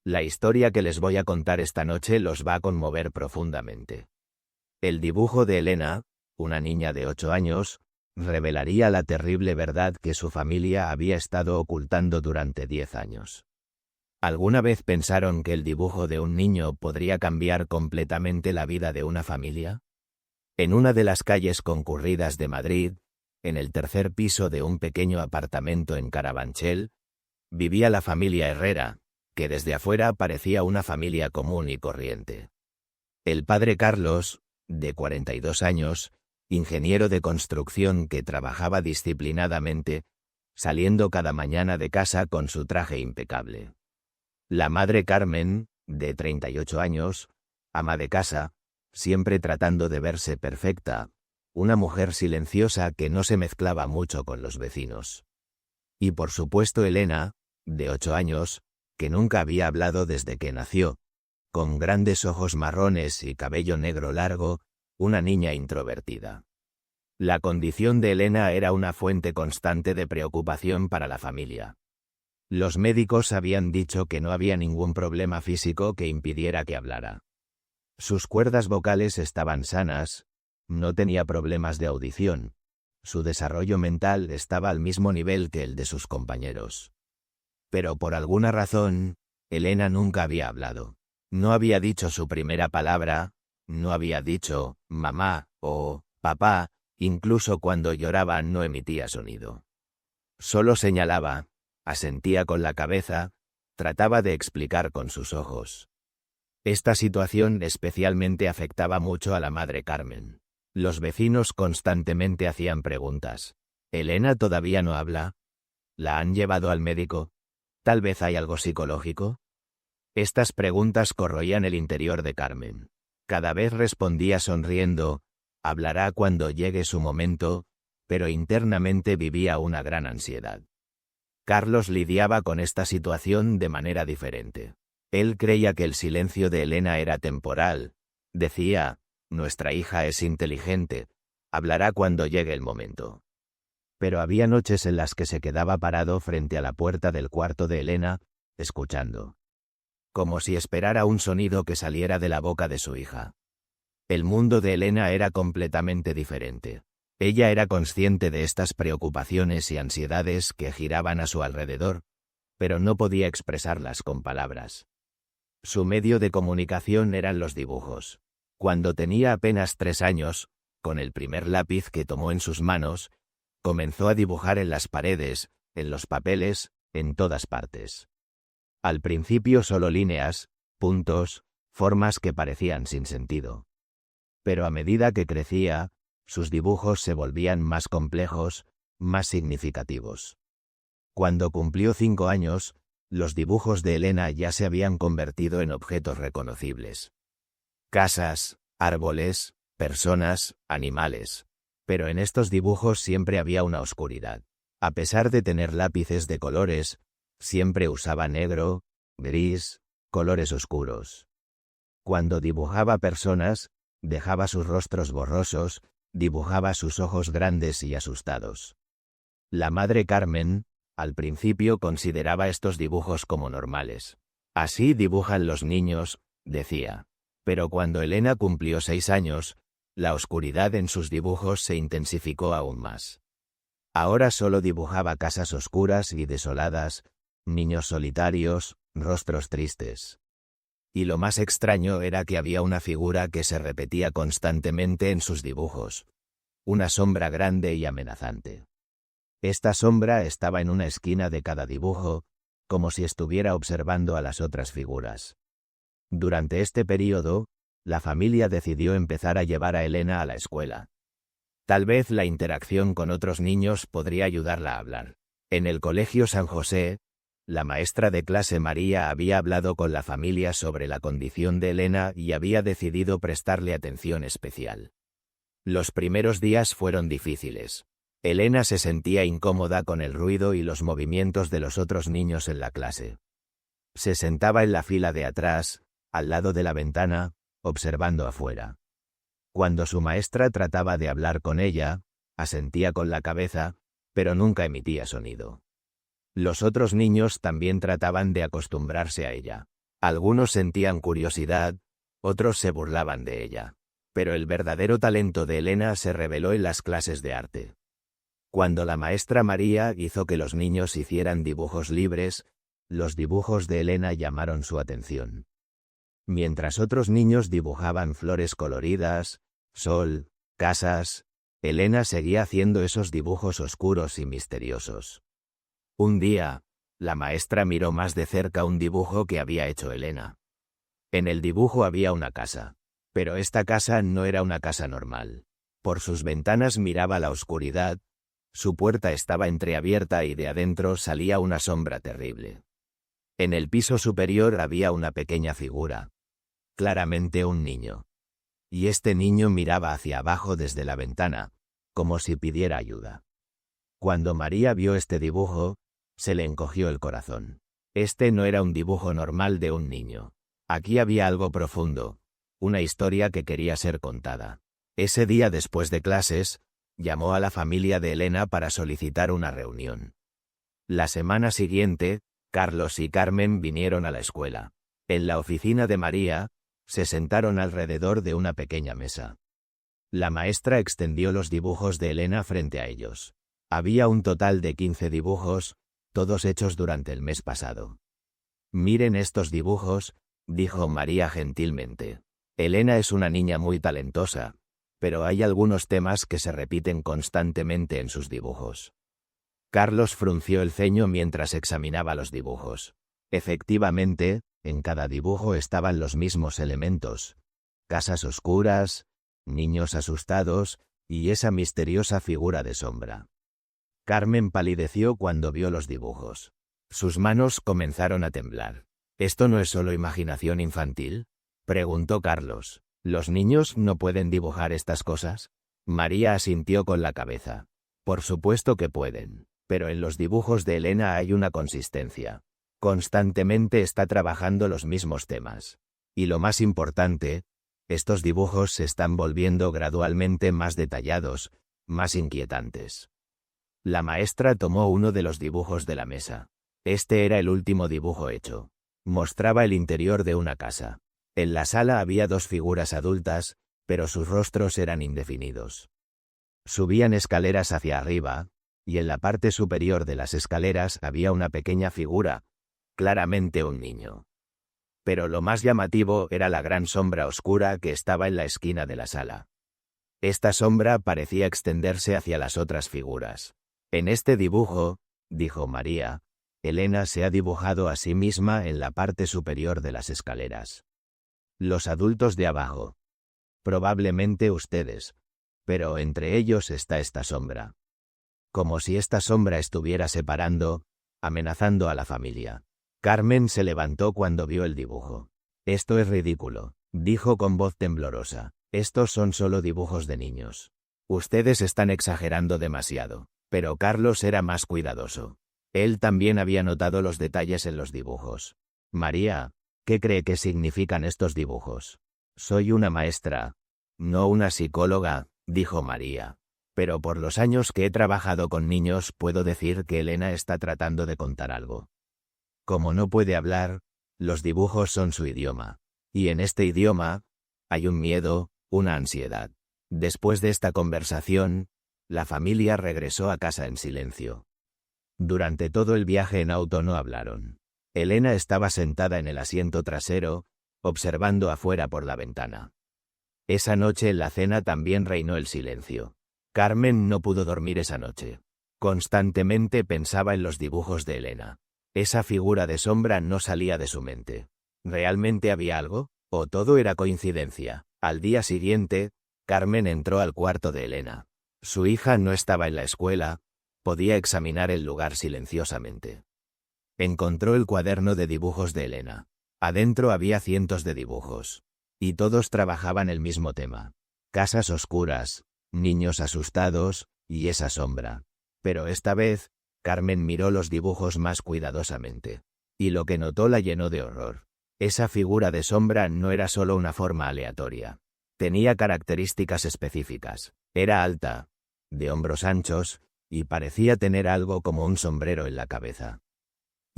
La historia que les voy a contar esta noche los va a conmover profundamente. El dibujo de Elena, una niña de 8 años, revelaría la terrible verdad que su familia había estado ocultando durante 10 años. ¿Alguna vez pensaron que el dibujo de un niño podría cambiar completamente la vida de una familia? En una de las calles concurridas de Madrid, en el tercer piso de un pequeño apartamento en Carabanchel, vivía la familia Herrera, que desde afuera parecía una familia común y corriente. El padre Carlos, de 42 años, ingeniero de construcción que trabajaba disciplinadamente, saliendo cada mañana de casa con su traje impecable. La madre Carmen, de 38 años, ama de casa, siempre tratando de verse perfecta, una mujer silenciosa que no se mezclaba mucho con los vecinos. Y por supuesto Elena, de 8 años, que nunca había hablado desde que nació, con grandes ojos marrones y cabello negro largo, una niña introvertida. La condición de Elena era una fuente constante de preocupación para la familia. Los médicos habían dicho que no había ningún problema físico que impidiera que hablara. Sus cuerdas vocales estaban sanas, no tenía problemas de audición, su desarrollo mental estaba al mismo nivel que el de sus compañeros. Pero por alguna razón, Elena nunca había hablado. No había dicho su primera palabra, no había dicho mamá o papá, incluso cuando lloraba no emitía sonido. Solo señalaba, asentía con la cabeza, trataba de explicar con sus ojos. Esta situación especialmente afectaba mucho a la madre Carmen. Los vecinos constantemente hacían preguntas. ¿Elena todavía no habla? ¿La han llevado al médico? ¿Tal vez hay algo psicológico? Estas preguntas corroían el interior de Carmen. Cada vez respondía sonriendo, hablará cuando llegue su momento, pero internamente vivía una gran ansiedad. Carlos lidiaba con esta situación de manera diferente. Él creía que el silencio de Elena era temporal. Decía, nuestra hija es inteligente, hablará cuando llegue el momento. Pero había noches en las que se quedaba parado frente a la puerta del cuarto de Elena, escuchando. Como si esperara un sonido que saliera de la boca de su hija. El mundo de Elena era completamente diferente. Ella era consciente de estas preocupaciones y ansiedades que giraban a su alrededor, pero no podía expresarlas con palabras. Su medio de comunicación eran los dibujos. Cuando tenía apenas 3 años, con el primer lápiz que tomó en sus manos, comenzó a dibujar en las paredes, en los papeles, en todas partes. Al principio solo líneas, puntos, formas que parecían sin sentido. Pero a medida que crecía, sus dibujos se volvían más complejos, más significativos. Cuando cumplió 5 años, los dibujos de Elena ya se habían convertido en objetos reconocibles. Casas, árboles, personas, animales. Pero en estos dibujos siempre había una oscuridad. A pesar de tener lápices de colores, siempre usaba negro, gris, colores oscuros. Cuando dibujaba personas, dejaba sus rostros borrosos, dibujaba sus ojos grandes y asustados. La madre Carmen, al principio consideraba estos dibujos como normales. Así dibujan los niños, decía. Pero cuando Elena cumplió 6 años, la oscuridad en sus dibujos se intensificó aún más. Ahora solo dibujaba casas oscuras y desoladas, niños solitarios, rostros tristes. Y lo más extraño era que había una figura que se repetía constantemente en sus dibujos. Una sombra grande y amenazante. Esta sombra estaba en una esquina de cada dibujo, como si estuviera observando a las otras figuras. Durante este período, la familia decidió empezar a llevar a Elena a la escuela. Tal vez la interacción con otros niños podría ayudarla a hablar. En el colegio San José, la maestra de clase María había hablado con la familia sobre la condición de Elena y había decidido prestarle atención especial. Los primeros días fueron difíciles. Elena se sentía incómoda con el ruido y los movimientos de los otros niños en la clase. Se sentaba en la fila de atrás, al lado de la ventana, observando afuera. Cuando su maestra trataba de hablar con ella, asentía con la cabeza, pero nunca emitía sonido. Los otros niños también trataban de acostumbrarse a ella. Algunos sentían curiosidad, otros se burlaban de ella. Pero el verdadero talento de Elena se reveló en las clases de arte. Cuando la maestra María hizo que los niños hicieran dibujos libres, los dibujos de Elena llamaron su atención. Mientras otros niños dibujaban flores coloridas, sol, casas, Elena seguía haciendo esos dibujos oscuros y misteriosos. Un día, la maestra miró más de cerca un dibujo que había hecho Elena. En el dibujo había una casa. Pero esta casa no era una casa normal. Por sus ventanas miraba la oscuridad, su puerta estaba entreabierta y de adentro salía una sombra terrible. En el piso superior había una pequeña figura. Claramente un niño. Y este niño miraba hacia abajo desde la ventana, como si pidiera ayuda. Cuando María vio este dibujo, se le encogió el corazón. Este no era un dibujo normal de un niño. Aquí había algo profundo. Una historia que quería ser contada. Ese día después de clases, llamó a la familia de Elena para solicitar una reunión. La semana siguiente, Carlos y Carmen vinieron a la escuela. En la oficina de María, se sentaron alrededor de una pequeña mesa. La maestra extendió los dibujos de Elena frente a ellos. Había un total de 15 dibujos, todos hechos durante el mes pasado. «Miren estos dibujos», dijo María gentilmente. Elena es una niña muy talentosa, pero hay algunos temas que se repiten constantemente en sus dibujos. Carlos frunció el ceño mientras examinaba los dibujos. Efectivamente, en cada dibujo estaban los mismos elementos: casas oscuras, niños asustados y esa misteriosa figura de sombra. Carmen palideció cuando vio los dibujos. Sus manos comenzaron a temblar. ¿Esto no es solo imaginación infantil?, preguntó Carlos. ¿Los niños no pueden dibujar estas cosas? María asintió con la cabeza. Por supuesto que pueden, pero en los dibujos de Elena hay una consistencia. Constantemente está trabajando los mismos temas. Y lo más importante, estos dibujos se están volviendo gradualmente más detallados, más inquietantes. La maestra tomó uno de los dibujos de la mesa. Este era el último dibujo hecho. Mostraba el interior de una casa. En la sala había dos figuras adultas, pero sus rostros eran indefinidos. Subían escaleras hacia arriba, y en la parte superior de las escaleras había una pequeña figura, claramente un niño. Pero lo más llamativo era la gran sombra oscura que estaba en la esquina de la sala. Esta sombra parecía extenderse hacia las otras figuras. En este dibujo, dijo María, Elena se ha dibujado a sí misma en la parte superior de las escaleras. Los adultos de abajo. Probablemente ustedes. Pero entre ellos está esta sombra. Como si esta sombra estuviera separando, amenazando a la familia. Carmen se levantó cuando vio el dibujo. Esto es ridículo, dijo con voz temblorosa. Estos son solo dibujos de niños. Ustedes están exagerando demasiado. Pero Carlos era más cuidadoso. Él también había notado los detalles en los dibujos. María, ¿qué cree que significan estos dibujos? Soy una maestra, no una psicóloga, dijo María. Pero por los años que he trabajado con niños puedo decir que Elena está tratando de contar algo. Como no puede hablar, los dibujos son su idioma. Y en este idioma, hay un miedo, una ansiedad. Después de esta conversación, la familia regresó a casa en silencio. Durante todo el viaje en auto no hablaron. Elena estaba sentada en el asiento trasero, observando afuera por la ventana. Esa noche en la cena también reinó el silencio. Carmen no pudo dormir esa noche. Constantemente pensaba en los dibujos de Elena. Esa figura de sombra no salía de su mente. ¿Realmente había algo? ¿O todo era coincidencia? Al día siguiente, Carmen entró al cuarto de Elena. Su hija no estaba en la escuela, podía examinar el lugar silenciosamente. Encontró el cuaderno de dibujos de Elena. Adentro había cientos de dibujos. Y todos trabajaban el mismo tema. Casas oscuras, niños asustados, y esa sombra. Pero esta vez, Carmen miró los dibujos más cuidadosamente. Y lo que notó la llenó de horror. Esa figura de sombra no era solo una forma aleatoria. Tenía características específicas. Era alta, de hombros anchos, y parecía tener algo como un sombrero en la cabeza.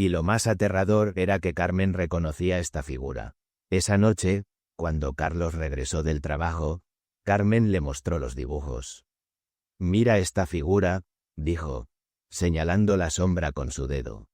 Y lo más aterrador era que Carmen reconocía esta figura. Esa noche, cuando Carlos regresó del trabajo, Carmen le mostró los dibujos. «Mira esta figura», dijo, señalando la sombra con su dedo.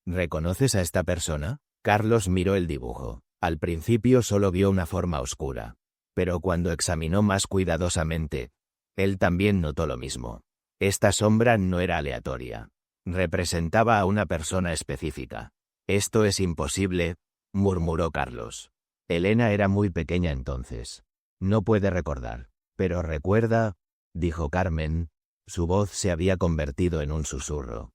«¿Reconoces a esta persona?» Carlos miró el dibujo. Al principio solo vio una forma oscura, pero cuando examinó más cuidadosamente, él también notó lo mismo. Esta sombra no era aleatoria. Representaba a una persona específica. «Esto es imposible», murmuró Carlos. Elena era muy pequeña entonces. No puede recordar. «Pero recuerda», dijo Carmen. Su voz se había convertido en un susurro.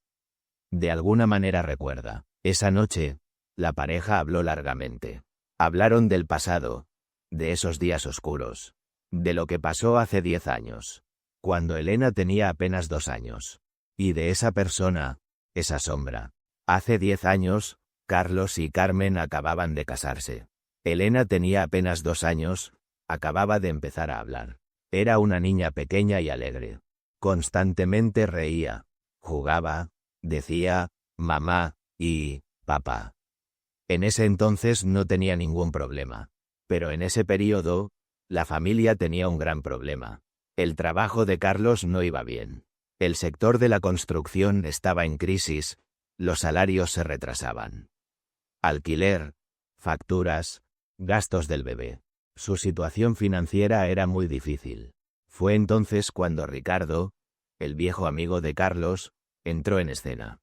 «De alguna manera recuerda». Esa noche, la pareja habló largamente. Hablaron del pasado, de esos días oscuros, de lo que pasó hace 10 años, cuando Elena tenía apenas 2 años, y de esa persona, esa sombra. Hace 10 años, Carlos y Carmen acababan de casarse. Elena tenía apenas 2 años, acababa de empezar a hablar. Era una niña pequeña y alegre. Constantemente reía, jugaba, decía, mamá y papá. En ese entonces no tenía ningún problema. Pero en ese período, la familia tenía un gran problema. El trabajo de Carlos no iba bien. El sector de la construcción estaba en crisis, los salarios se retrasaban. Alquiler, facturas, gastos del bebé. Su situación financiera era muy difícil. Fue entonces cuando Ricardo, el viejo amigo de Carlos, entró en escena.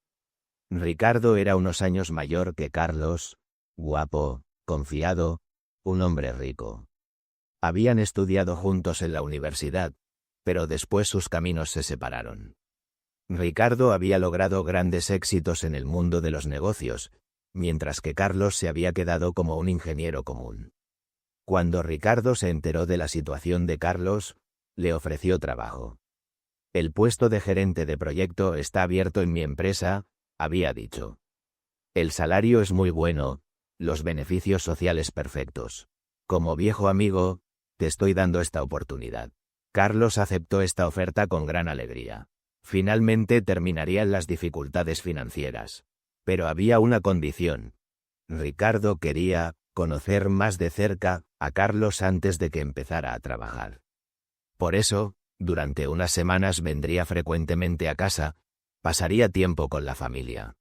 Ricardo era unos años mayor que Carlos, guapo, confiado, un hombre rico. Habían estudiado juntos en la universidad, pero después sus caminos se separaron. Ricardo había logrado grandes éxitos en el mundo de los negocios, mientras que Carlos se había quedado como un ingeniero común. Cuando Ricardo se enteró de la situación de Carlos, le ofreció trabajo. «El puesto de gerente de proyecto está abierto en mi empresa», había dicho. «El salario es muy bueno, los beneficios sociales perfectos. Como viejo amigo, te estoy dando esta oportunidad». Carlos aceptó esta oferta con gran alegría. Finalmente terminarían las dificultades financieras. Pero había una condición. Ricardo quería conocer más de cerca a Carlos antes de que empezara a trabajar. Por eso, durante unas semanas vendría frecuentemente a casa, pasaría tiempo con la familia.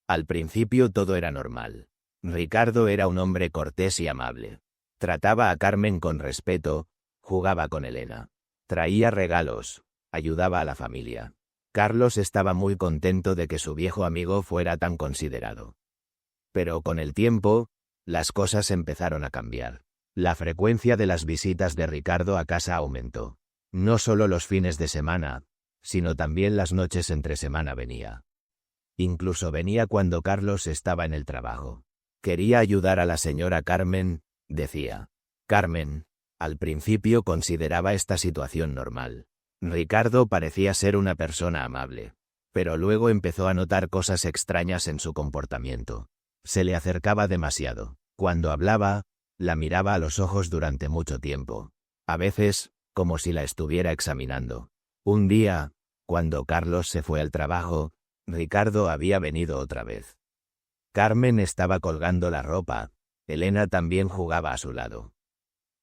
Al principio todo era normal. Ricardo era un hombre cortés y amable. Trataba a Carmen con respeto, jugaba con Elena. Traía regalos, ayudaba a la familia. Carlos estaba muy contento de que su viejo amigo fuera tan considerado. Pero con el tiempo, las cosas empezaron a cambiar. La frecuencia de las visitas de Ricardo a casa aumentó. No solo los fines de semana, sino también las noches entre semana venía. Incluso venía cuando Carlos estaba en el trabajo. Quería ayudar a la señora Carmen, decía. Carmen, al principio consideraba esta situación normal. Ricardo parecía ser una persona amable, pero luego empezó a notar cosas extrañas en su comportamiento. Se le acercaba demasiado. Cuando hablaba, la miraba a los ojos durante mucho tiempo. A veces, como si la estuviera examinando. Un día, cuando Carlos se fue al trabajo, Ricardo había venido otra vez. Carmen estaba colgando la ropa. Elena también jugaba a su lado.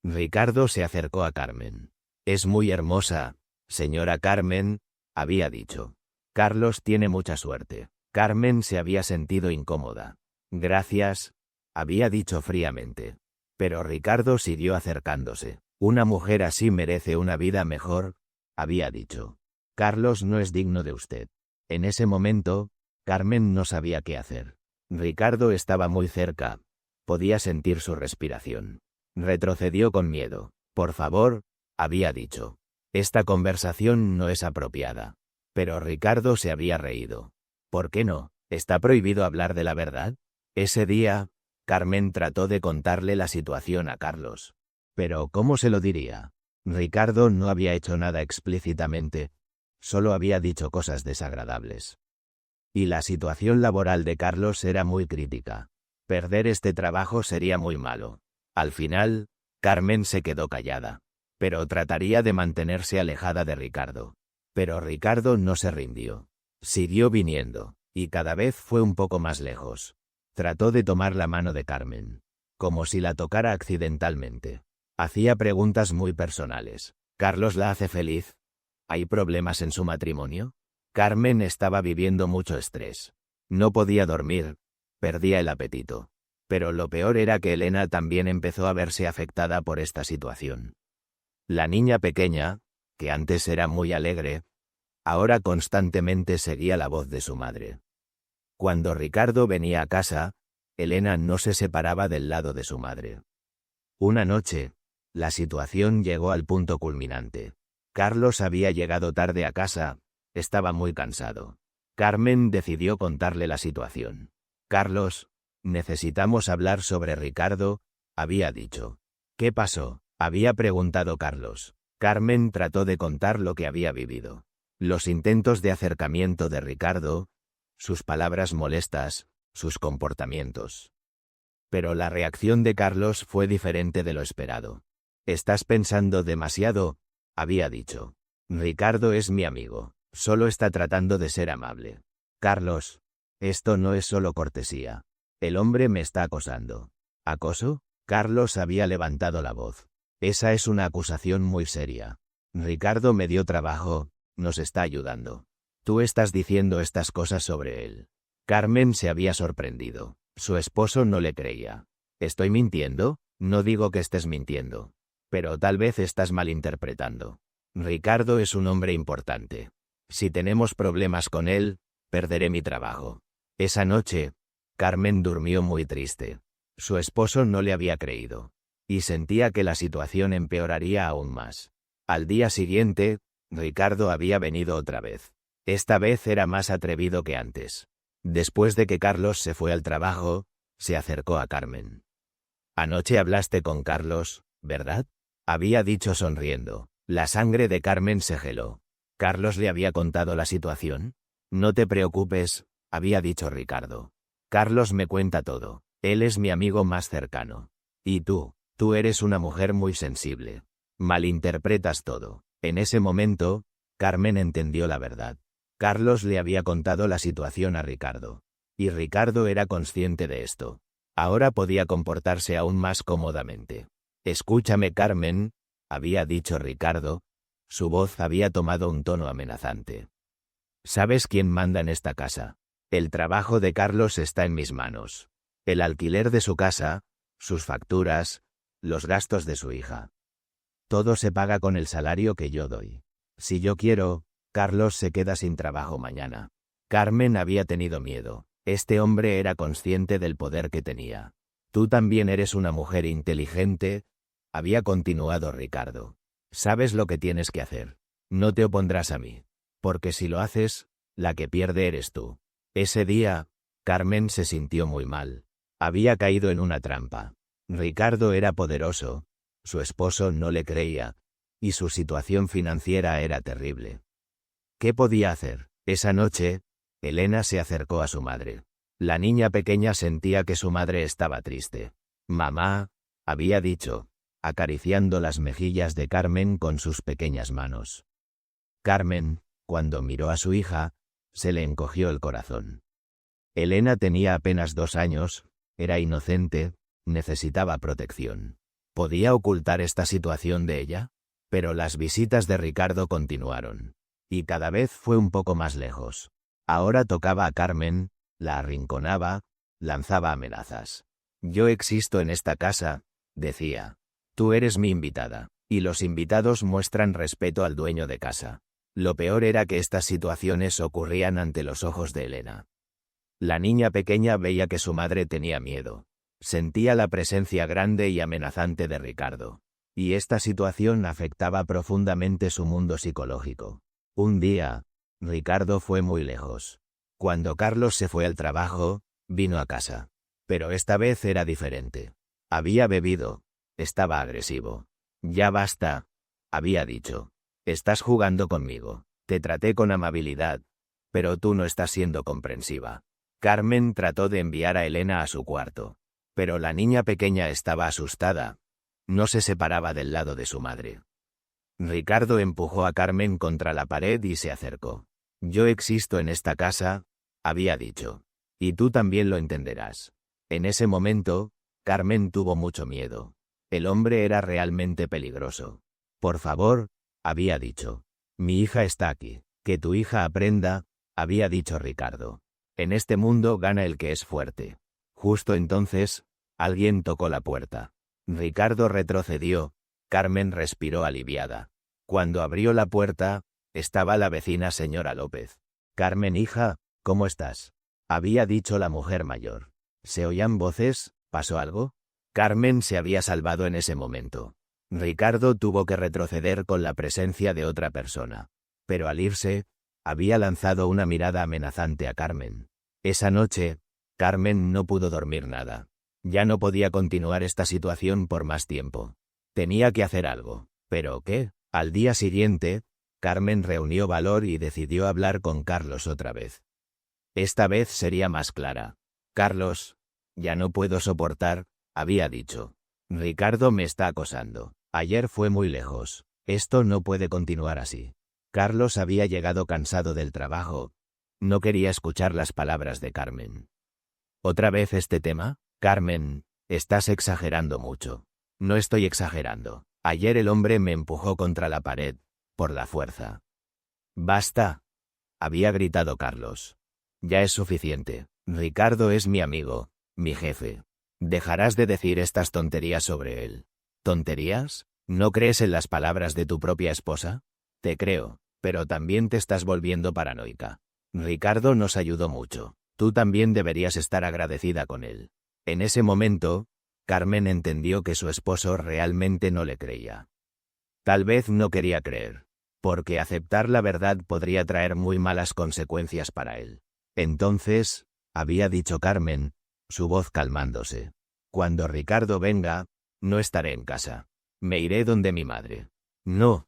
Ricardo se acercó a Carmen. «Es muy hermosa, señora Carmen», había dicho. «Carlos tiene mucha suerte». Carmen se había sentido incómoda. «Gracias», había dicho fríamente. Pero Ricardo siguió acercándose. «Una mujer así merece una vida mejor», había dicho. «Carlos no es digno de usted». En ese momento, Carmen no sabía qué hacer. Ricardo estaba muy cerca. Podía sentir su respiración. Retrocedió con miedo. «Por favor», había dicho. «Esta conversación no es apropiada». Pero Ricardo se había reído. «¿Por qué no? ¿Está prohibido hablar de la verdad?». Ese día, Carmen trató de contarle la situación a Carlos. Pero ¿cómo se lo diría? Ricardo no había hecho nada explícitamente, solo había dicho cosas desagradables. Y la situación laboral de Carlos era muy crítica. Perder este trabajo sería muy malo. Al final, Carmen se quedó callada, pero trataría de mantenerse alejada de Ricardo. Pero Ricardo no se rindió. Siguió viniendo. y cada vez fue un poco más lejos. Trató de tomar la mano de Carmen, como si la tocara accidentalmente. Hacía preguntas muy personales. ¿Carlos la hace feliz? ¿Hay problemas en su matrimonio? Carmen estaba viviendo mucho estrés. No podía dormir, perdía el apetito. Pero lo peor era que Elena también empezó a verse afectada por esta situación. La niña pequeña, que antes era muy alegre, ahora constantemente seguía la voz de su madre. Cuando Ricardo venía a casa, Elena no se separaba del lado de su madre. Una noche, la situación llegó al punto culminante. Carlos había llegado tarde a casa, estaba muy cansado. Carmen decidió contarle la situación. «Carlos, necesitamos hablar sobre Ricardo», había dicho. «¿Qué pasó?», había preguntado Carlos. Carmen trató de contar lo que había vivido. Los intentos de acercamiento de Ricardo, sus palabras molestas, sus comportamientos. Pero la reacción de Carlos fue diferente de lo esperado. «Estás pensando demasiado», había dicho. «Ricardo es mi amigo, solo está tratando de ser amable». «Carlos, esto no es solo cortesía. El hombre me está acosando». «¿Acoso?». Carlos había levantado la voz. «Esa es una acusación muy seria. Ricardo me dio trabajo, nos está ayudando. Tú estás diciendo estas cosas sobre él». Carmen se había sorprendido. Su esposo no le creía. «¿Estoy mintiendo?». «No digo que estés mintiendo. Pero tal vez estás malinterpretando. Ricardo es un hombre importante. Si tenemos problemas con él, perderé mi trabajo». Esa noche, Carmen durmió muy triste. Su esposo no le había creído. Y sentía que la situación empeoraría aún más. Al día siguiente, Ricardo había venido otra vez. Esta vez era más atrevido que antes. Después de que Carlos se fue al trabajo, se acercó a Carmen. «Anoche hablaste con Carlos, ¿verdad?», había dicho sonriendo. La sangre de Carmen se heló. ¿Carlos le había contado la situación? «No te preocupes», había dicho Ricardo. «Carlos me cuenta todo. Él es mi amigo más cercano. Y tú eres una mujer muy sensible. Malinterpretas todo». En ese momento, Carmen entendió la verdad. Carlos le había contado la situación a Ricardo. Y Ricardo era consciente de esto. Ahora podía comportarse aún más cómodamente. «Escúchame, Carmen», había dicho Ricardo. Su voz había tomado un tono amenazante. «¿Sabes quién manda en esta casa? El trabajo de Carlos está en mis manos. El alquiler de su casa, sus facturas, los gastos de su hija. Todo se paga con el salario que yo doy. Si yo quiero, Carlos se queda sin trabajo mañana». Carmen había tenido miedo. Este hombre era consciente del poder que tenía. «Tú también eres una mujer inteligente», había continuado Ricardo. «Sabes lo que tienes que hacer. No te opondrás a mí. Porque si lo haces, la que pierde eres tú». Ese día, Carmen se sintió muy mal. Había caído en una trampa. Ricardo era poderoso, su esposo no le creía, y su situación financiera era terrible. ¿Qué podía hacer? Esa noche, Elena se acercó a su madre. La niña pequeña sentía que su madre estaba triste. «Mamá», había dicho, acariciando las mejillas de Carmen con sus pequeñas manos. Carmen, cuando miró a su hija, se le encogió el corazón. Elena tenía apenas 2 años, era inocente, necesitaba protección. ¿Podía ocultar esta situación de ella? Pero las visitas de Ricardo continuaron. Y cada vez fue un poco más lejos. Ahora tocaba a Carmen, la arrinconaba, lanzaba amenazas. «Yo existo en esta casa», decía. «Tú eres mi invitada, y los invitados muestran respeto al dueño de casa». Lo peor era que estas situaciones ocurrían ante los ojos de Elena. La niña pequeña veía que su madre tenía miedo. Sentía la presencia grande y amenazante de Ricardo. Y esta situación afectaba profundamente su mundo psicológico. Un día, Ricardo fue muy lejos. Cuando Carlos se fue al trabajo, vino a casa. Pero esta vez era diferente. Había bebido. Estaba agresivo. «Ya basta», había dicho. «Estás jugando conmigo. Te traté con amabilidad. Pero tú no estás siendo comprensiva». Carmen trató de enviar a Elena a su cuarto. Pero la niña pequeña estaba asustada. No se separaba del lado de su madre. Ricardo empujó a Carmen contra la pared y se acercó. «Yo existo en esta casa», había dicho. Y tú también lo entenderás. En ese momento, Carmen tuvo mucho miedo. El hombre era realmente peligroso. Por favor, había dicho. Mi hija está aquí. Que tu hija aprenda, había dicho Ricardo. En este mundo gana el que es fuerte. Justo entonces, alguien tocó la puerta. Ricardo retrocedió. Carmen respiró aliviada. Cuando abrió la puerta, estaba la vecina señora López. Carmen, hija, ¿cómo estás? Había dicho la mujer mayor. Se oían voces. ¿Pasó algo? Carmen se había salvado en ese momento. Ricardo tuvo que retroceder con la presencia de otra persona. Pero al irse, había lanzado una mirada amenazante a Carmen. Esa noche, Carmen no pudo dormir nada. Ya no podía continuar esta situación por más tiempo. Tenía que hacer algo. ¿Pero qué? Al día siguiente, Carmen reunió valor y decidió hablar con Carlos otra vez. Esta vez sería más clara. Carlos, ya no puedo soportar, había dicho. Ricardo me está acosando. Ayer fue muy lejos. Esto no puede continuar así. Carlos había llegado cansado del trabajo. No quería escuchar las palabras de Carmen. ¿Otra vez este tema? Carmen, estás exagerando mucho. No estoy exagerando. Ayer el hombre me empujó contra la pared, por la fuerza. Basta, había gritado Carlos. Ya es suficiente. Ricardo es mi amigo, mi jefe. ¿Dejarás de decir estas tonterías sobre él? ¿Tonterías? ¿No crees en las palabras de tu propia esposa? Te creo, pero también te estás volviendo paranoica. Ricardo nos ayudó mucho. Tú también deberías estar agradecida con él. En ese momento, Carmen entendió que su esposo realmente no le creía. Tal vez no quería creer, porque aceptar la verdad podría traer muy malas consecuencias para él. Entonces, había dicho Carmen, su voz calmándose. Cuando Ricardo venga, no estaré en casa. Me iré donde mi madre. No,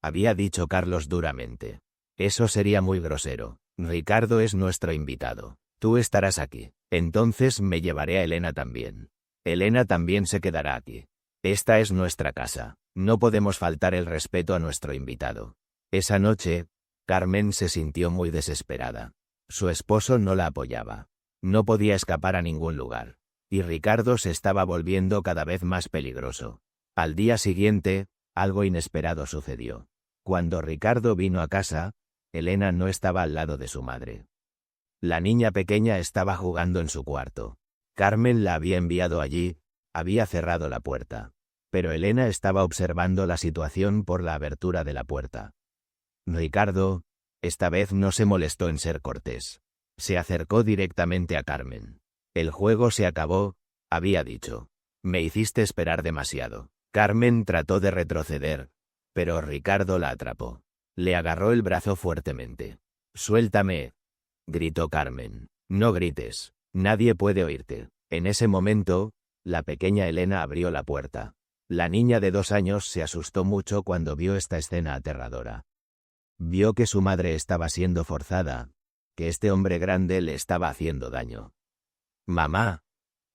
había dicho Carlos duramente. Eso sería muy grosero. Ricardo es nuestro invitado. Tú estarás aquí. Entonces me llevaré a Elena también. Elena también se quedará aquí. Esta es nuestra casa. No podemos faltar el respeto a nuestro invitado. Esa noche, Carmen se sintió muy desesperada. Su esposo no la apoyaba. No podía escapar a ningún lugar. Y Ricardo se estaba volviendo cada vez más peligroso. Al día siguiente, algo inesperado sucedió. Cuando Ricardo vino a casa, Elena no estaba al lado de su madre. La niña pequeña estaba jugando en su cuarto. Carmen la había enviado allí, había cerrado la puerta. Pero Elena estaba observando la situación por la abertura de la puerta. Ricardo, esta vez no se molestó en ser cortés. Se acercó directamente a Carmen. El juego se acabó, había dicho. Me hiciste esperar demasiado. Carmen trató de retroceder, pero Ricardo la atrapó. Le agarró el brazo fuertemente. Suéltame, gritó Carmen. No grites, nadie puede oírte. En ese momento, la pequeña Elena abrió la puerta. La niña de 2 años se asustó mucho cuando vio esta escena aterradora. Vio que su madre estaba siendo forzada, que este hombre grande le estaba haciendo daño. «Mamá»,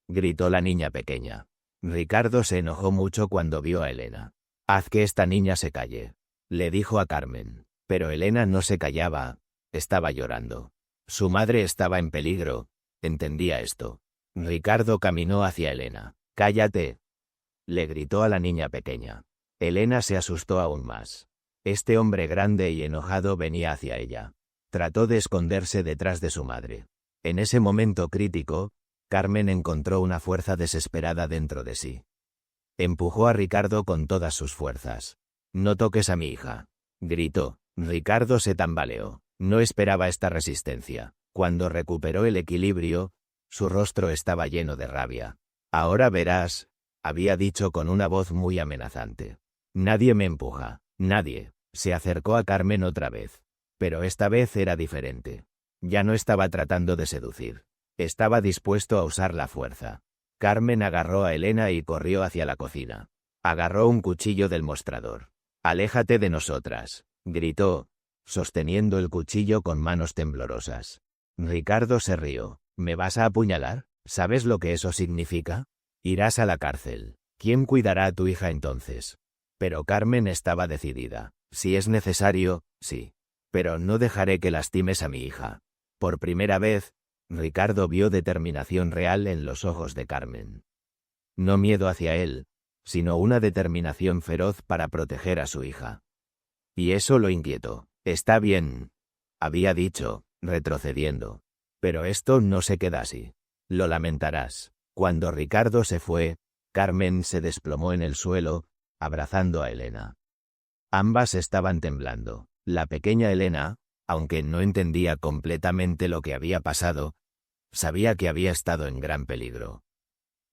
gritó la niña pequeña. Ricardo se enojó mucho cuando vio a Elena. «Haz que esta niña se calle», le dijo a Carmen. Pero Elena no se callaba, estaba llorando. Su madre estaba en peligro, entendía esto. Ricardo caminó hacia Elena. «Cállate», le gritó a la niña pequeña. Elena se asustó aún más. Este hombre grande y enojado venía hacia ella. Trató de esconderse detrás de su madre. En ese momento crítico, Carmen encontró una fuerza desesperada dentro de sí. Empujó a Ricardo con todas sus fuerzas. «No toques a mi hija», gritó. Ricardo se tambaleó. No esperaba esta resistencia. Cuando recuperó el equilibrio, su rostro estaba lleno de rabia. «Ahora verás», había dicho con una voz muy amenazante. «Nadie me empuja, nadie». Se acercó a Carmen otra vez. Pero esta vez era diferente. Ya no estaba tratando de seducir. Estaba dispuesto a usar la fuerza. Carmen agarró a Elena y corrió hacia la cocina. Agarró un cuchillo del mostrador. «Aléjate de nosotras», gritó, sosteniendo el cuchillo con manos temblorosas. Ricardo se rió. «¿Me vas a apuñalar? ¿Sabes lo que eso significa? Irás a la cárcel. ¿Quién cuidará a tu hija entonces?» Pero Carmen estaba decidida. «Si es necesario, sí. Pero no dejaré que lastimes a mi hija». Por primera vez, Ricardo vio determinación real en los ojos de Carmen. No miedo hacia él, sino una determinación feroz para proteger a su hija. Y eso lo inquietó. «Está bien», había dicho, retrocediendo. «Pero esto no se queda así. Lo lamentarás». Cuando Ricardo se fue, Carmen se desplomó en el suelo, abrazando a Elena. Ambas estaban temblando. La pequeña Elena, aunque no entendía completamente lo que había pasado, sabía que había estado en gran peligro.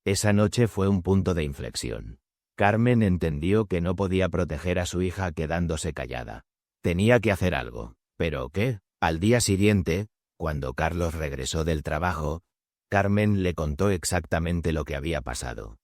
Esa noche fue un punto de inflexión. Carmen entendió que no podía proteger a su hija quedándose callada. Tenía que hacer algo. ¿Pero qué? Al día siguiente, cuando Carlos regresó del trabajo, Carmen le contó exactamente lo que había pasado.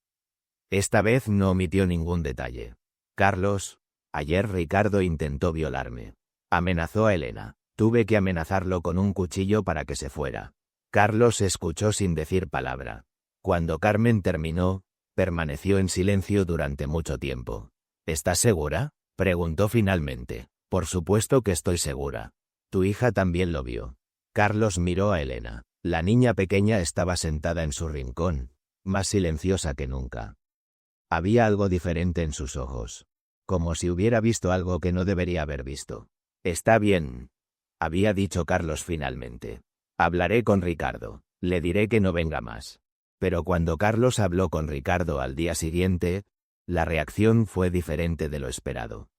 Esta vez no omitió ningún detalle. «Carlos, ayer Ricardo intentó violarme. Amenazó a Elena. Tuve que amenazarlo con un cuchillo para que se fuera». Carlos escuchó sin decir palabra. Cuando Carmen terminó, permaneció en silencio durante mucho tiempo. «¿Estás segura?», preguntó finalmente. «Por supuesto que estoy segura. Tu hija también lo vio». Carlos miró a Elena. La niña pequeña estaba sentada en su rincón, más silenciosa que nunca. Había algo diferente en sus ojos, como si hubiera visto algo que no debería haber visto. «Está bien», había dicho Carlos finalmente. «Hablaré con Ricardo. Le diré que no venga más». Pero cuando Carlos habló con Ricardo al día siguiente, la reacción fue diferente de lo esperado.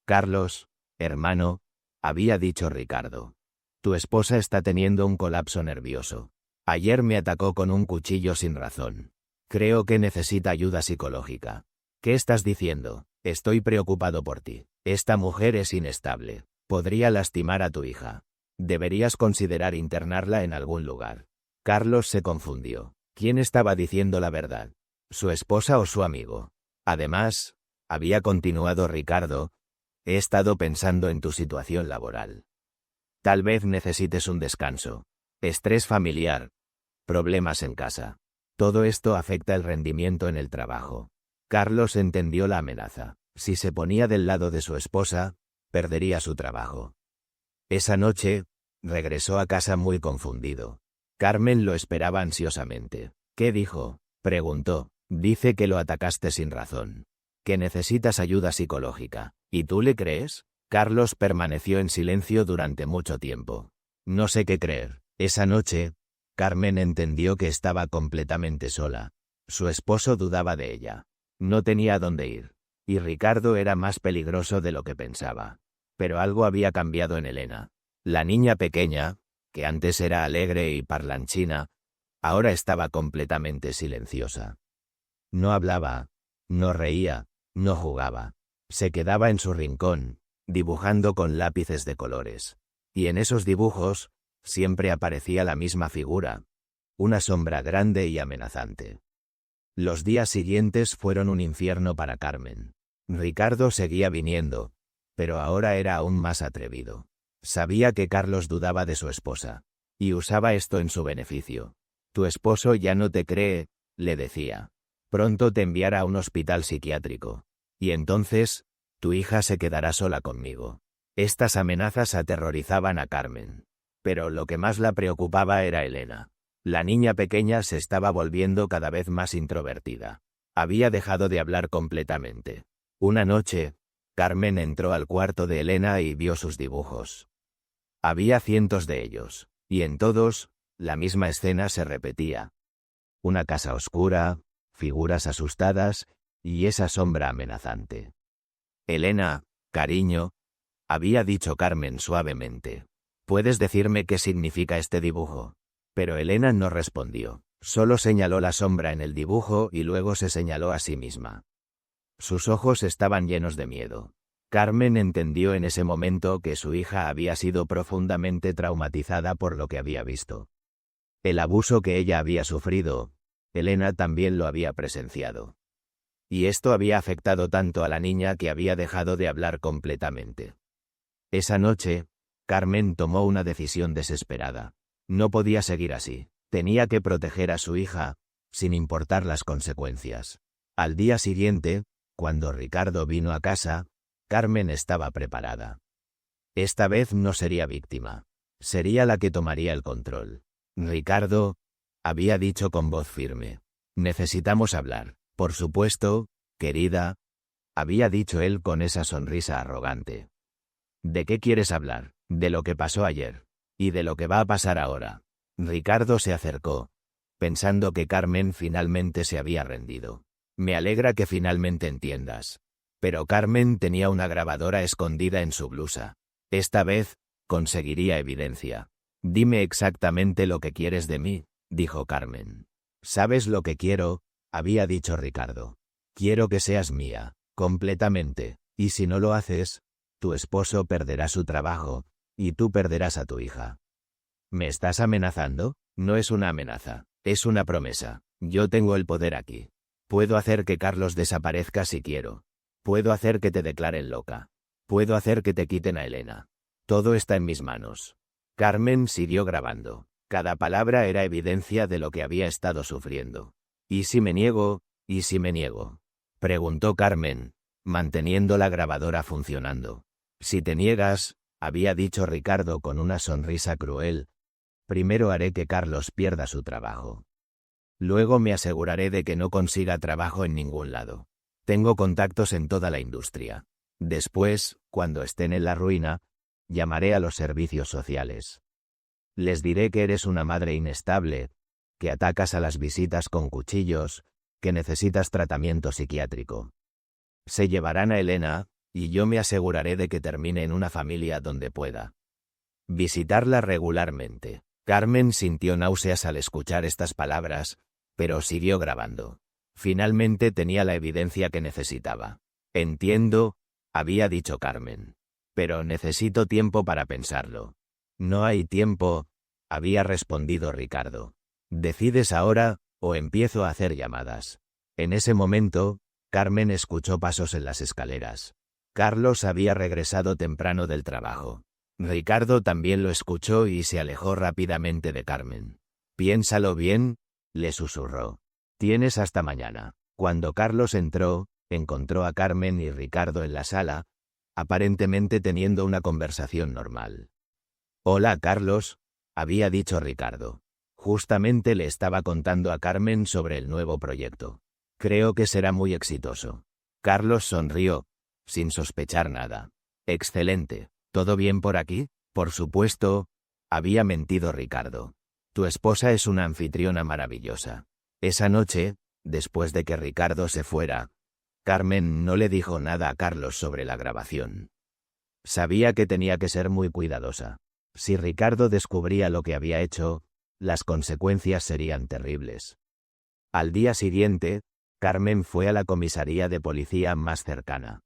«Carlos, hermano», había dicho Ricardo, «tu esposa está teniendo un colapso nervioso. Ayer me atacó con un cuchillo sin razón. Creo que necesita ayuda psicológica». «¿Qué estás diciendo? Estoy preocupado por ti. Esta mujer es inestable. Podría lastimar a tu hija. Deberías considerar internarla en algún lugar». Carlos se confundió. ¿Quién estaba diciendo la verdad? ¿Su esposa o su amigo? Además, había continuado Ricardo, he estado pensando en tu situación laboral. Tal vez necesites un descanso. Estrés familiar. Problemas en casa. Todo esto afecta el rendimiento en el trabajo. Carlos entendió la amenaza. Si se ponía del lado de su esposa, perdería su trabajo. Esa noche, regresó a casa muy confundido. Carmen lo esperaba ansiosamente. «¿Qué dijo?», preguntó. «Dice que lo atacaste sin razón. Que necesitas ayuda psicológica. ¿Y tú le crees?». Carlos permaneció en silencio durante mucho tiempo. No sé qué creer. Esa noche, Carmen entendió que estaba completamente sola. Su esposo dudaba de ella. No tenía a dónde ir. Y Ricardo era más peligroso de lo que pensaba. Pero algo había cambiado en Elena. La niña pequeña, que antes era alegre y parlanchina, ahora estaba completamente silenciosa. No hablaba, no reía, no jugaba. Se quedaba en su rincón, dibujando con lápices de colores. Y en esos dibujos, siempre aparecía la misma figura, una sombra grande y amenazante. Los días siguientes fueron un infierno para Carmen. Ricardo seguía viniendo, pero ahora era aún más atrevido. Sabía que Carlos dudaba de su esposa, y usaba esto en su beneficio. «Tu esposo ya no te cree», le decía. «Pronto te enviará a un hospital psiquiátrico. Y entonces, tu hija se quedará sola conmigo». Estas amenazas aterrorizaban a Carmen. Pero lo que más la preocupaba era Elena. La niña pequeña se estaba volviendo cada vez más introvertida. Había dejado de hablar completamente. Una noche, Carmen entró al cuarto de Elena y vio sus dibujos. Había cientos de ellos, y en todos, la misma escena se repetía. Una casa oscura, figuras asustadas, y esa sombra amenazante. «Elena, cariño», había dicho Carmen suavemente. «¿Puedes decirme qué significa este dibujo?». Pero Elena no respondió. Solo señaló la sombra en el dibujo y luego se señaló a sí misma. Sus ojos estaban llenos de miedo. Carmen entendió en ese momento que su hija había sido profundamente traumatizada por lo que había visto. El abuso que ella había sufrido, Elena también lo había presenciado. Y esto había afectado tanto a la niña que había dejado de hablar completamente. Esa noche, Carmen tomó una decisión desesperada. No podía seguir así. Tenía que proteger a su hija, sin importar las consecuencias. Al día siguiente, cuando Ricardo vino a casa, Carmen estaba preparada. Esta vez no sería víctima. sería la que tomaría el control. Ricardo, había dicho con voz firme. Necesitamos hablar. Por supuesto, querida, había dicho él con esa sonrisa arrogante. ¿De qué quieres hablar? De lo que pasó ayer. Y de lo que va a pasar ahora. Ricardo se acercó, pensando que Carmen finalmente se había rendido. Me alegra que finalmente entiendas. Pero Carmen tenía una grabadora escondida en su blusa. Esta vez, conseguiría evidencia. Dime exactamente lo que quieres de mí, dijo Carmen. ¿Sabes lo que quiero? Había dicho Ricardo. Quiero que seas mía, completamente, y si no lo haces, tu esposo perderá su trabajo, y tú perderás a tu hija. ¿Me estás amenazando? No es una amenaza, es una promesa. Yo tengo el poder aquí. Puedo hacer que Carlos desaparezca si quiero. Puedo hacer que te declaren loca. Puedo hacer que te quiten a Elena. Todo está en mis manos. Carmen siguió grabando. Cada palabra era evidencia de lo que había estado sufriendo. ¿Y si me niego? ¿Y si me niego? Preguntó Carmen, manteniendo la grabadora funcionando. Si te niegas, había dicho Ricardo con una sonrisa cruel, primero haré que Carlos pierda su trabajo. Luego me aseguraré de que no consiga trabajo en ningún lado. Tengo contactos en toda la industria. Después, cuando estén en la ruina, llamaré a los servicios sociales. Les diré que eres una madre inestable, que atacas a las visitas con cuchillos, que necesitas tratamiento psiquiátrico. Se llevarán a Elena, y yo me aseguraré de que termine en una familia donde pueda visitarla regularmente. Carmen sintió náuseas al escuchar estas palabras, pero siguió grabando. Finalmente tenía la evidencia que necesitaba. Entiendo, había dicho Carmen. Pero necesito tiempo para pensarlo. No hay tiempo, había respondido Ricardo. Decides ahora, o empiezo a hacer llamadas. En ese momento, Carmen escuchó pasos en las escaleras. Carlos había regresado temprano del trabajo. Ricardo también lo escuchó y se alejó rápidamente de Carmen. Piénsalo bien, le susurró. Tienes hasta mañana. Cuando Carlos entró, encontró a Carmen y Ricardo en la sala, aparentemente teniendo una conversación normal. Hola Carlos, había dicho Ricardo. Justamente le estaba contando a Carmen sobre el nuevo proyecto. Creo que será muy exitoso. Carlos sonrió, sin sospechar nada. Excelente. ¿Todo bien por aquí? Por supuesto, había mentido Ricardo. Tu esposa es una anfitriona maravillosa. Esa noche, después de que Ricardo se fuera, Carmen no le dijo nada a Carlos sobre la grabación. Sabía que tenía que ser muy cuidadosa. Si Ricardo descubría lo que había hecho, las consecuencias serían terribles. Al día siguiente, Carmen fue a la comisaría de policía más cercana.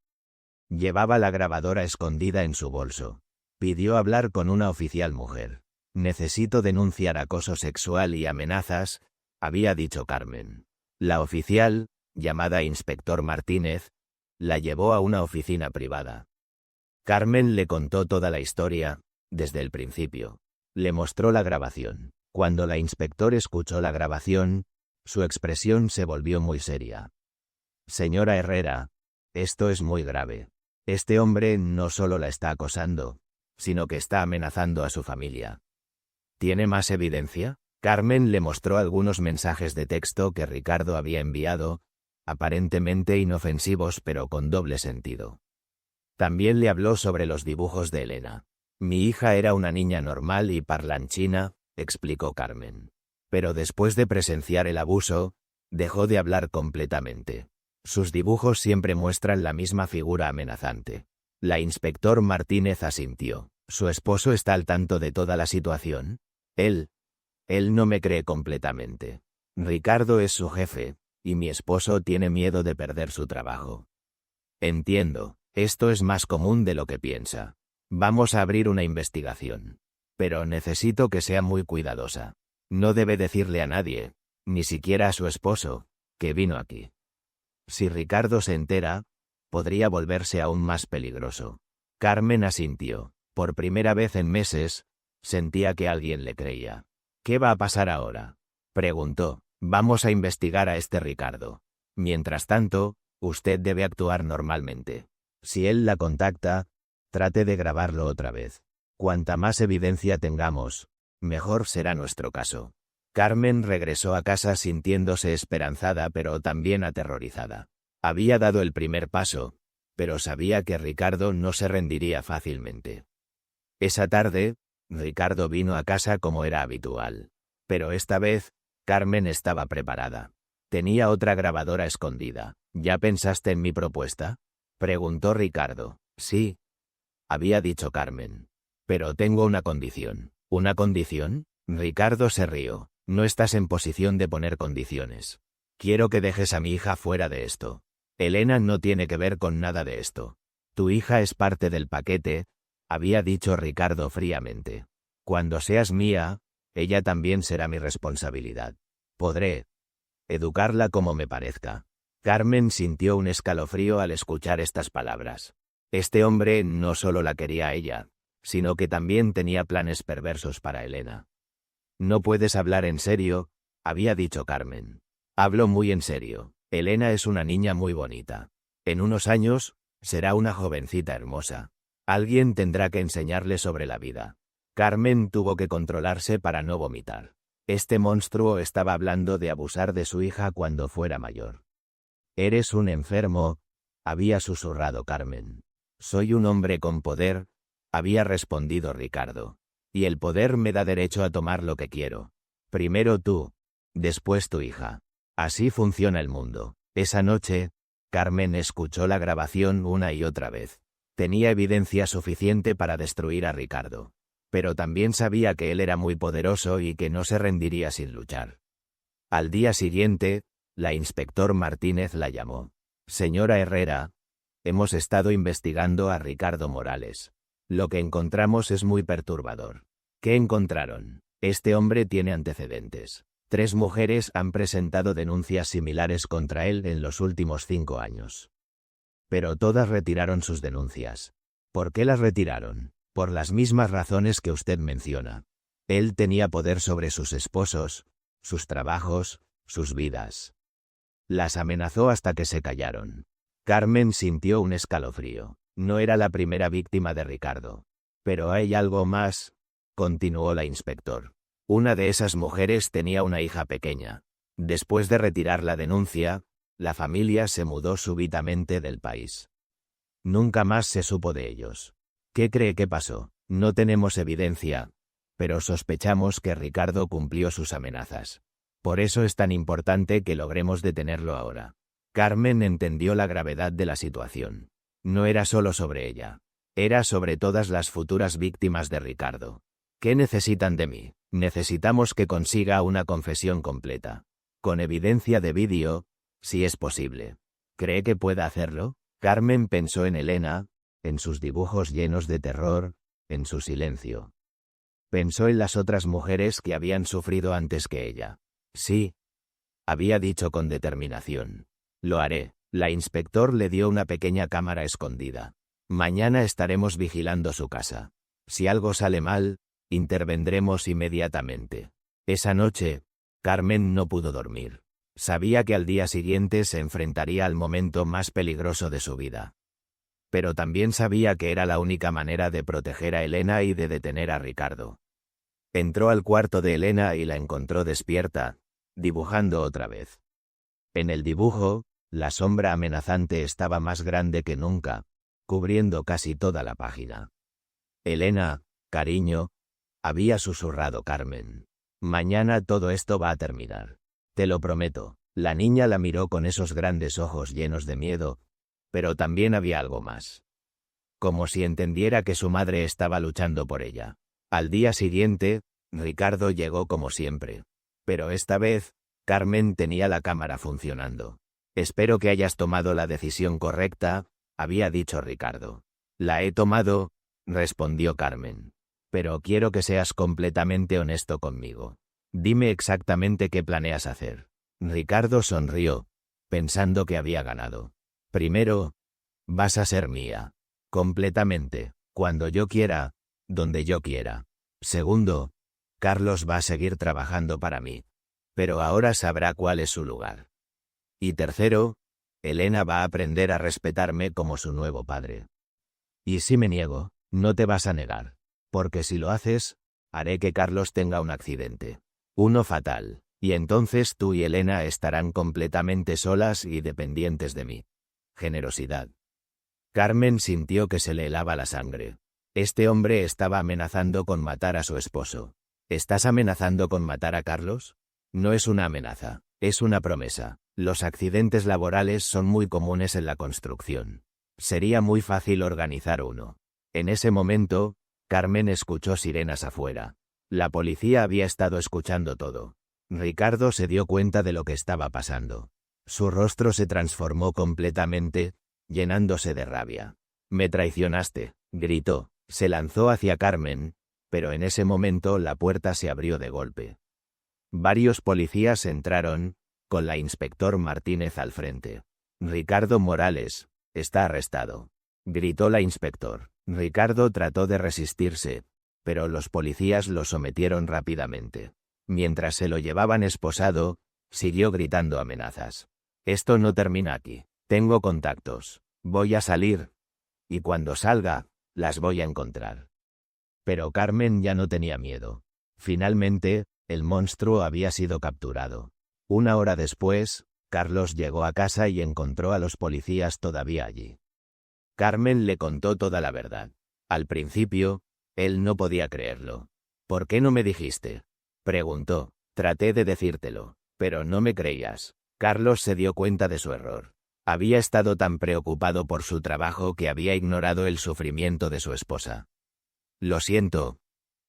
Llevaba la grabadora escondida en su bolso. Pidió hablar con una oficial mujer. Necesito denunciar acoso sexual y amenazas, había dicho Carmen. La oficial, llamada Inspector Martínez, la llevó a una oficina privada. Carmen le contó toda la historia, desde el principio. Le mostró la grabación. Cuando la inspector escuchó la grabación, su expresión se volvió muy seria. Señora Herrera, esto es muy grave. Este hombre no solo la está acosando, sino que está amenazando a su familia. ¿Tiene más evidencia? Carmen le mostró algunos mensajes de texto que Ricardo había enviado, aparentemente inofensivos pero con doble sentido. También le habló sobre los dibujos de Elena. Mi hija era una niña normal y parlanchina, explicó Carmen. Pero después de presenciar el abuso, dejó de hablar completamente. Sus dibujos siempre muestran la misma figura amenazante. La inspector Martínez asintió. ¿Su esposo está al tanto de toda la situación? Él no me cree completamente. Ricardo es su jefe, y mi esposo tiene miedo de perder su trabajo. Entiendo, esto es más común de lo que piensa. Vamos a abrir una investigación. Pero necesito que sea muy cuidadosa. No debe decirle a nadie, ni siquiera a su esposo, que vino aquí. Si Ricardo se entera, podría volverse aún más peligroso. Carmen asintió. Por primera vez en meses, sentía que alguien le creía. ¿Qué va a pasar ahora? Preguntó. Vamos a investigar a este Ricardo. Mientras tanto, usted debe actuar normalmente. Si él la contacta, trate de grabarlo otra vez. Cuanta más evidencia tengamos, mejor será nuestro caso. Carmen regresó a casa sintiéndose esperanzada pero también aterrorizada. Había dado el primer paso, pero sabía que Ricardo no se rendiría fácilmente. Esa tarde, Ricardo vino a casa como era habitual. Pero esta vez, Carmen estaba preparada. Tenía otra grabadora escondida. ¿Ya pensaste en mi propuesta?, preguntó Ricardo. Sí, había dicho Carmen. Pero tengo una condición. ¿Una condición? Ricardo se rió. No estás en posición de poner condiciones. Quiero que dejes a mi hija fuera de esto. Elena no tiene que ver con nada de esto. Tu hija es parte del paquete, había dicho Ricardo fríamente. Cuando seas mía, ella también será mi responsabilidad. Podré educarla como me parezca. Carmen sintió un escalofrío al escuchar estas palabras. Este hombre no solo la quería a ella, sino que también tenía planes perversos para Elena. No puedes hablar en serio, había dicho Carmen. Hablo muy en serio. Elena es una niña muy bonita. En unos años, será una jovencita hermosa. Alguien tendrá que enseñarle sobre la vida. Carmen tuvo que controlarse para no vomitar. Este monstruo estaba hablando de abusar de su hija cuando fuera mayor. Eres un enfermo, había susurrado Carmen. Soy un hombre con poder, había respondido Ricardo. Y el poder me da derecho a tomar lo que quiero. Primero tú, después tu hija. Así funciona el mundo. Esa noche, Carmen escuchó la grabación una y otra vez. Tenía evidencia suficiente para destruir a Ricardo. Pero también sabía que él era muy poderoso y que no se rendiría sin luchar. Al día siguiente, la inspector Martínez la llamó. Señora Herrera, hemos estado investigando a Ricardo Morales. Lo que encontramos es muy perturbador. ¿Qué encontraron? Este hombre tiene antecedentes. 3 mujeres han presentado denuncias similares contra él en los últimos 5 años. Pero todas retiraron sus denuncias. ¿Por qué las retiraron? Por las mismas razones que usted menciona. Él tenía poder sobre sus esposos, sus trabajos, sus vidas. Las amenazó hasta que se callaron. Carmen sintió un escalofrío. No era la primera víctima de Ricardo. Pero hay algo más, continuó la inspector. Una de esas mujeres tenía una hija pequeña. Después de retirar la denuncia, la familia se mudó súbitamente del país. Nunca más se supo de ellos. ¿Qué cree que pasó? No tenemos evidencia, pero sospechamos que Ricardo cumplió sus amenazas. Por eso es tan importante que logremos detenerlo ahora. Carmen entendió la gravedad de la situación. No era solo sobre ella. Era sobre todas las futuras víctimas de Ricardo. ¿Qué necesitan de mí? Necesitamos que consiga una confesión completa. Con evidencia de vídeo, si es posible. ¿Cree que pueda hacerlo? Carmen pensó en Elena, en sus dibujos llenos de terror, en su silencio. Pensó en las otras mujeres que habían sufrido antes que ella. Sí, había dicho con determinación. Lo haré. La inspector le dio una pequeña cámara escondida. Mañana estaremos vigilando su casa. Si algo sale mal, intervendremos inmediatamente. Esa noche, Carmen no pudo dormir. Sabía que al día siguiente se enfrentaría al momento más peligroso de su vida. Pero también sabía que era la única manera de proteger a Elena y de detener a Ricardo. Entró al cuarto de Elena y la encontró despierta, dibujando otra vez. En el dibujo, la sombra amenazante estaba más grande que nunca, cubriendo casi toda la página. Elena, cariño, había susurrado Carmen. Mañana todo esto va a terminar. Te lo prometo. La niña la miró con esos grandes ojos llenos de miedo, pero también había algo más. Como si entendiera que su madre estaba luchando por ella. Al día siguiente, Ricardo llegó como siempre. Pero esta vez, Carmen tenía la cámara funcionando. Espero que hayas tomado la decisión correcta, había dicho Ricardo. La he tomado, respondió Carmen. Pero quiero que seas completamente honesto conmigo. Dime exactamente qué planeas hacer. Ricardo sonrió, pensando que había ganado. Primero, vas a ser mía. Completamente, cuando yo quiera, donde yo quiera. Segundo, Carlos va a seguir trabajando para mí. Pero ahora sabrá cuál es su lugar. Y tercero, Elena va a aprender a respetarme como su nuevo padre. ¿Y si me niego? No te vas a negar. Porque si lo haces, haré que Carlos tenga un accidente. Uno fatal. Y entonces tú y Elena estarán completamente solas y dependientes de mí. Generosidad. Carmen sintió que se le helaba la sangre. Este hombre estaba amenazando con matar a su esposo. ¿Estás amenazando con matar a Carlos? No es una amenaza, es una promesa. Los accidentes laborales son muy comunes en la construcción. Sería muy fácil organizar uno. En ese momento, Carmen escuchó sirenas afuera. La policía había estado escuchando todo. Ricardo se dio cuenta de lo que estaba pasando. Su rostro se transformó completamente, llenándose de rabia. «Me traicionaste», gritó. Se lanzó hacia Carmen, pero en ese momento la puerta se abrió de golpe. Varios policías entraron, con la inspector Martínez al frente. «Ricardo Morales, está arrestado», gritó la inspector. Ricardo trató de resistirse, pero los policías lo sometieron rápidamente. Mientras se lo llevaban esposado, siguió gritando amenazas. «Esto no termina aquí. Tengo contactos. Voy a salir. Y cuando salga, las voy a encontrar». Pero Carmen ya no tenía miedo. Finalmente, el monstruo había sido capturado. Una hora después, Carlos llegó a casa y encontró a los policías todavía allí. Carmen le contó toda la verdad. Al principio, él no podía creerlo. «¿Por qué no me dijiste?», preguntó. «Traté de decírtelo, pero no me creías». Carlos se dio cuenta de su error. Había estado tan preocupado por su trabajo que había ignorado el sufrimiento de su esposa. «Lo siento»,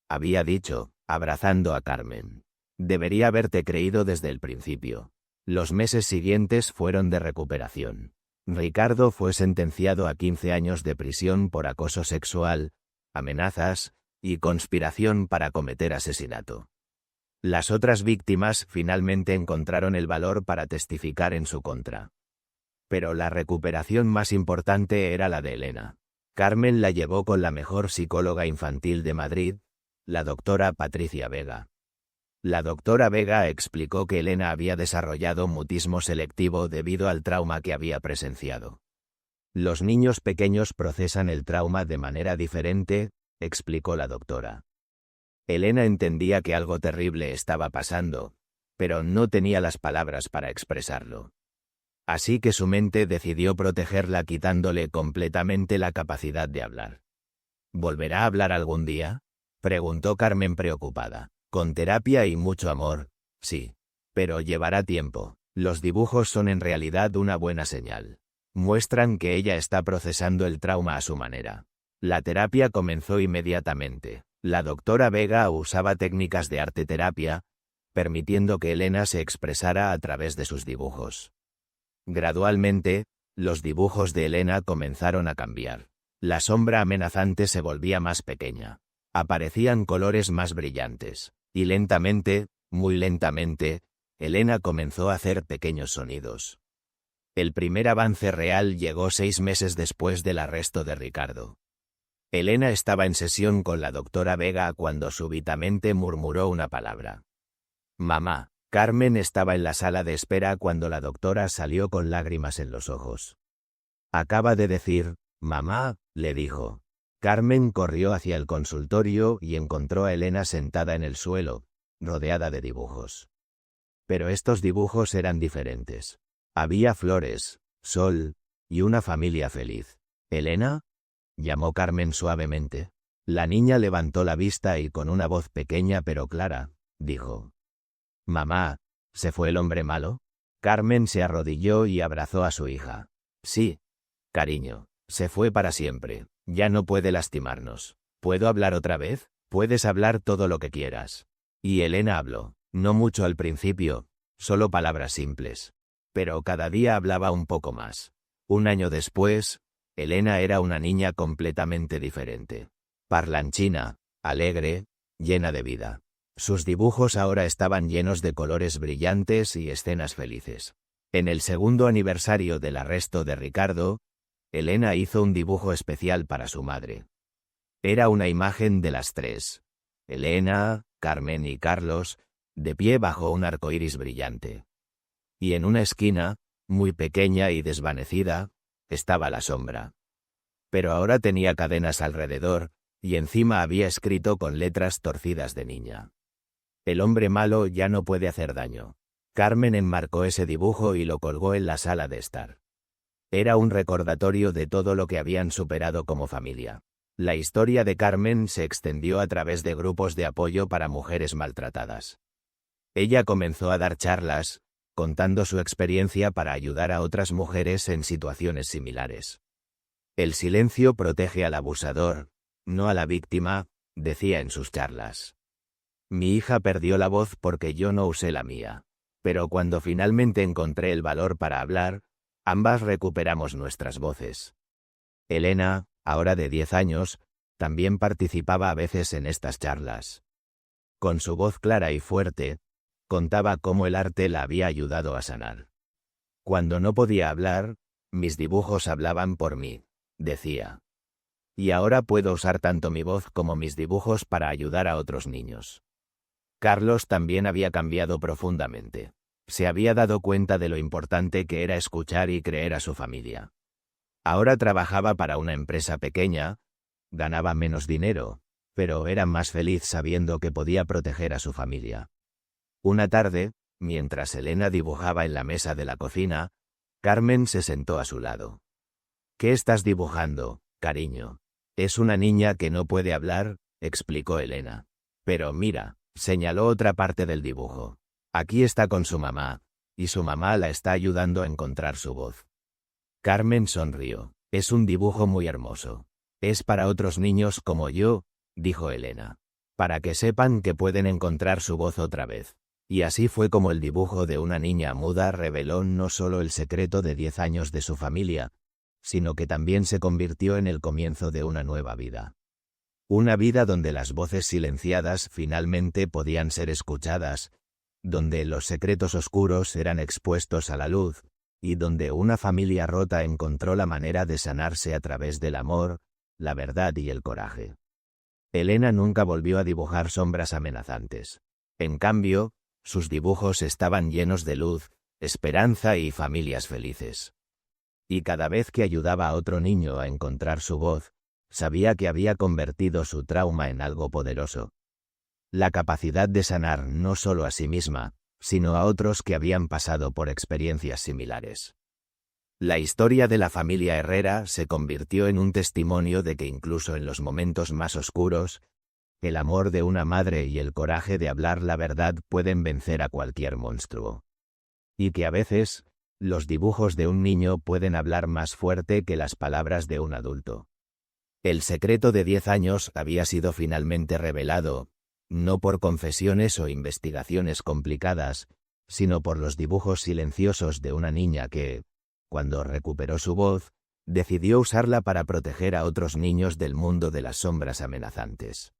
había dicho, abrazando a Carmen. «Debería haberte creído desde el principio». Los meses siguientes fueron de recuperación. Ricardo fue sentenciado a 15 años de prisión por acoso sexual, amenazas y conspiración para cometer asesinato. Las otras víctimas finalmente encontraron el valor para testificar en su contra. Pero la recuperación más importante era la de Elena. Carmen la llevó con la mejor psicóloga infantil de Madrid, la doctora Patricia Vega. La doctora Vega explicó que Elena había desarrollado mutismo selectivo debido al trauma que había presenciado. Los niños pequeños procesan el trauma de manera diferente, explicó la doctora. Elena entendía que algo terrible estaba pasando, pero no tenía las palabras para expresarlo. Así que su mente decidió protegerla quitándole completamente la capacidad de hablar. ¿Volverá a hablar algún día?, preguntó Carmen preocupada. «Con terapia y mucho amor, sí. Pero llevará tiempo. Los dibujos son en realidad una buena señal. Muestran que ella está procesando el trauma a su manera». La terapia comenzó inmediatamente. La doctora Vega usaba técnicas de arte terapia, permitiendo que Elena se expresara a través de sus dibujos. Gradualmente, los dibujos de Elena comenzaron a cambiar. La sombra amenazante se volvía más pequeña. Aparecían colores más brillantes. Y lentamente, muy lentamente, Elena comenzó a hacer pequeños sonidos. El primer avance real llegó 6 meses después del arresto de Ricardo. Elena estaba en sesión con la doctora Vega cuando súbitamente murmuró una palabra. «Mamá». Carmen estaba en la sala de espera cuando la doctora salió con lágrimas en los ojos. «Acaba de decir, mamá», le dijo. Carmen corrió hacia el consultorio y encontró a Elena sentada en el suelo, rodeada de dibujos. Pero estos dibujos eran diferentes. Había flores, sol y una familia feliz. «¿Elena?», llamó Carmen suavemente. La niña levantó la vista y con una voz pequeña pero clara, dijo: «Mamá, ¿se fue el hombre malo?». Carmen se arrodilló y abrazó a su hija. «Sí, cariño, se fue para siempre. Ya no puede lastimarnos. ¿Puedo hablar otra vez?». «Puedes hablar todo lo que quieras». Y Elena habló, no mucho al principio, solo palabras simples. Pero cada día hablaba un poco más. 1 año después, Elena era una niña completamente diferente. Parlanchina, alegre, llena de vida. Sus dibujos ahora estaban llenos de colores brillantes y escenas felices. En el segundo aniversario del arresto de Ricardo, Elena hizo un dibujo especial para su madre. Era una imagen de las 3, Elena, Carmen y Carlos, de pie bajo un arco iris brillante. Y en una esquina, muy pequeña y desvanecida, estaba la sombra. Pero ahora tenía cadenas alrededor, y encima había escrito con letras torcidas de niña. El hombre malo ya no puede hacer daño. Carmen enmarcó ese dibujo y lo colgó en la sala de estar. Era un recordatorio de todo lo que habían superado como familia. La historia de Carmen se extendió a través de grupos de apoyo para mujeres maltratadas. Ella comenzó a dar charlas, contando su experiencia para ayudar a otras mujeres en situaciones similares. El silencio protege al abusador, no a la víctima, decía en sus charlas. Mi hija perdió la voz porque yo no usé la mía. Pero cuando finalmente encontré el valor para hablar, ambas recuperamos nuestras voces. Elena, ahora de 10 años, también participaba a veces en estas charlas. Con su voz clara y fuerte, contaba cómo el arte la había ayudado a sanar. Cuando no podía hablar, mis dibujos hablaban por mí, decía. Y ahora puedo usar tanto mi voz como mis dibujos para ayudar a otros niños. Carlos también había cambiado profundamente. Se había dado cuenta de lo importante que era escuchar y creer a su familia. Ahora trabajaba para una empresa pequeña, ganaba menos dinero, pero era más feliz sabiendo que podía proteger a su familia. Una tarde, mientras Elena dibujaba en la mesa de la cocina, Carmen se sentó a su lado. ¿Qué estás dibujando, cariño? Es una niña que no puede hablar, explicó Elena. Pero mira, señaló otra parte del dibujo. Aquí está con su mamá, y su mamá la está ayudando a encontrar su voz. Carmen sonrió. Es un dibujo muy hermoso. Es para otros niños como yo, dijo Elena. Para que sepan que pueden encontrar su voz otra vez. Y así fue como el dibujo de una niña muda reveló no solo el secreto de 10 años de su familia, sino que también se convirtió en el comienzo de una nueva vida. Una vida donde las voces silenciadas finalmente podían ser escuchadas, donde los secretos oscuros eran expuestos a la luz, y donde una familia rota encontró la manera de sanarse a través del amor, la verdad y el coraje. Elena nunca volvió a dibujar sombras amenazantes. En cambio, sus dibujos estaban llenos de luz, esperanza y familias felices. Y cada vez que ayudaba a otro niño a encontrar su voz, sabía que había convertido su trauma en algo poderoso. La capacidad de sanar no solo a sí misma, sino a otros que habían pasado por experiencias similares. La historia de la familia Herrera se convirtió en un testimonio de que incluso en los momentos más oscuros, el amor de una madre y el coraje de hablar la verdad pueden vencer a cualquier monstruo. Y que a veces, los dibujos de un niño pueden hablar más fuerte que las palabras de un adulto. El secreto de 10 años había sido finalmente revelado, no por confesiones o investigaciones complicadas, sino por los dibujos silenciosos de una niña que, cuando recuperó su voz, decidió usarla para proteger a otros niños del mundo de las sombras amenazantes.